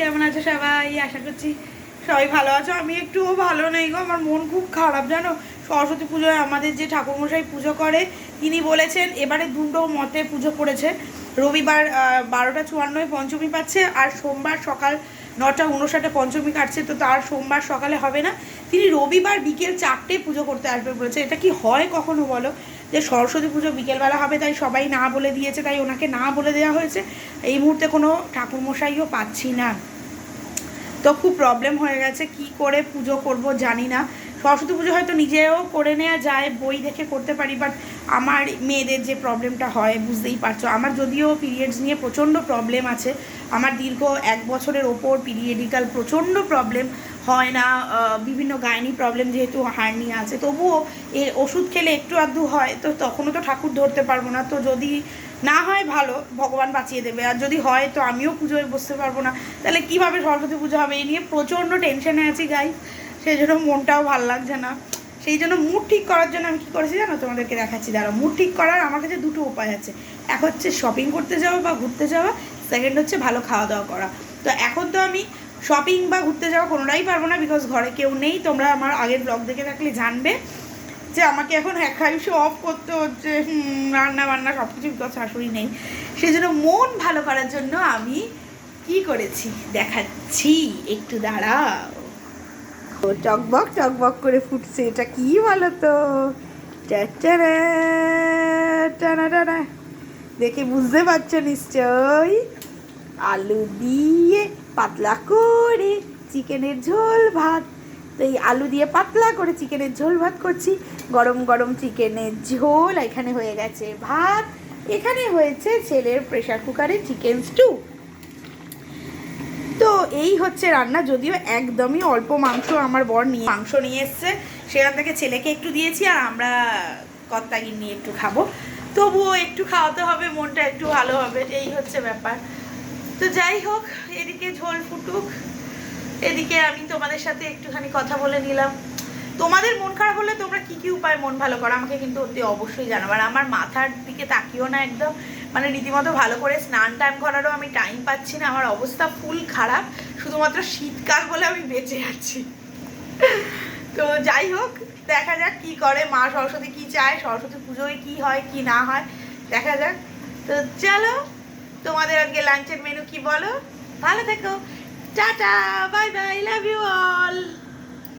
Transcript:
কেমন আছো সবাই? আশা করছি সবাই ভালো আছো। আমি একটু ভালো নেই গো, আমার মন খুব খারাপ জানো। সরস্বতী পুজোয় আমাদের যে ঠাকুরমশাই পুজো করে তিনি বলেছেন এবারে দুটো মতে পুজো করেছে। রবিবার 12:54 পঞ্চমী পাচ্ছে, আর সোমবার সকাল 9:59 পঞ্চমী কাটছে। তো তার সোমবার সকালে হবে না, তিনি রবিবার বিকেল 4টে পুজো করতে আসবে বলেছে। এটা কি হয় কখনো বলো, যে সরস্বতী পুজো বিকেলবেলা হবে তাই সবাই না বলে দিয়েছে, তাই ওনাকে না বলে দেওয়া হয়েছে। এই মুহূর্তে কোনো ঠাকুরমশাইও পাচ্ছি না, তো খুব প্রবলেম হয়ে গেছে। কি করে পুজো করব জানি না। সরস্বতী পুজো হয়তো নিজেও করে নেওয়া যায়, বই দেখে করতে পারি, বাট আমার মেয়েদের যে প্রবলেমটা হয় বুঝতেই পারছো। আমার যদিও পিরিয়ডস নিয়ে প্রচণ্ড প্রবলেম আছে, আমার দীর্ঘ 1 বছরের ওপর পিরিয়ডিক্যাল প্রচণ্ড প্রবলেম হয় না, বিভিন্ন গাইনি প্রবলেম যেহেতু হার্নিয়া আছে, তবুও এ ওষুধ খেলে একটু আধটু হয়, তো তখনও তো ঠাকুর ধরতে পারবো না। তো যদি না হয় ভালো, ভগবান বাঁচিয়ে দেবে, আর যদি হয় তো আমিও পুজোয় বসতে পারবো না, তাহলে কীভাবে সরস্বতী পুজো হবে? এই নিয়ে প্রচণ্ড টেনশনে আছি গাই, সেই জন্য মনটাও ভালো লাগছে না। সেই জন্য মুড ঠিক করার জন্য আমি কী করেছি জানো, তোমাদেরকে দেখাচ্ছি দাঁড়াও। মুড ঠিক করার আমার কাছে দুটো উপায় আছে, এক হচ্ছে শপিং করতে যাওয়া বা ঘুরতে যাওয়া, সেকেন্ড হচ্ছে ভালো খাওয়া দাওয়া করা। তো এখন তো আমি শপিং বা ঘুরতে যাওয়া কোনোটাই পারবো না, বিকজ ঘরে কেউ নেই। তোমরা আমার আগের ব্লগ দেখে থাকলে জানবে যে আমাকে এখন একাই শো অফ করতে হচ্ছে, রান্না বান্না সব কিছু, বিকজ শাশুড়ি নেই। সেই জন্য মন ভালো করার জন্য আমি কি করেছি দেখাচ্ছি, একটু দাঁড়াও। টকবক টকবক করে ফুটছে, এটা কি বলো তো? টানা দেখে বুঝতে পারছো নিশ্চয়ই, আলু দিয়ে পাতলা করে চিকেনের ঝোল ভাত। তো এই আলু দিয়ে পাতলা করে চিকেনের ঝোল ভাত করছি, গরম গরম চিকেনের ঝোল। এখানে হয়ে গেছে ভাত, এখানে হয়েছে ছেলের প্রেশার কুকারে চিকেন স্টু। তো এই হচ্ছে রান্না, যদিও একদমই অল্প মাংস আমার বর মাংস নিয়ে এসছে, সেখান থেকে ছেলেকে একটু দিয়েছি, আর আমরা কর্তাগির নিয়ে একটু খাবো। তবুও একটু খাওয়াতে হবে, মনটা একটু ভালো হবে, এই হচ্ছে ব্যাপার। তো যাই হোক, এদিকে ঝোল ফুটুক, এদিকে আমি তোমাদের সাথে একটুখানি কথা বলে নিলাম। তোমাদের মন খারাপ হলে তোমরা কি কি উপায় মন ভালো করো আমাকে কিন্তু অতি অবশ্যই জানাবো। আর আমার মাথার দিকে তাকিও না একদম, মানে রীতিমতো ভালো করে স্নান টাইম করারও আমি টাইম পাচ্ছি না, আমার অবস্থা ফুল খারাপ, শুধুমাত্র শীতকাল বলে আমি বেঁচে আছি। তো যাই হোক, দেখা যাক কি করে মা সরস্বতী, কি চায় সরস্বতী পুজোয়, কি হয় কি না হয় দেখা যাক। তো চলো, তোমাদের আজকে লাঞ্চের মেনু কি বলো? ভালো থেকো, tata, bye bye, love you all.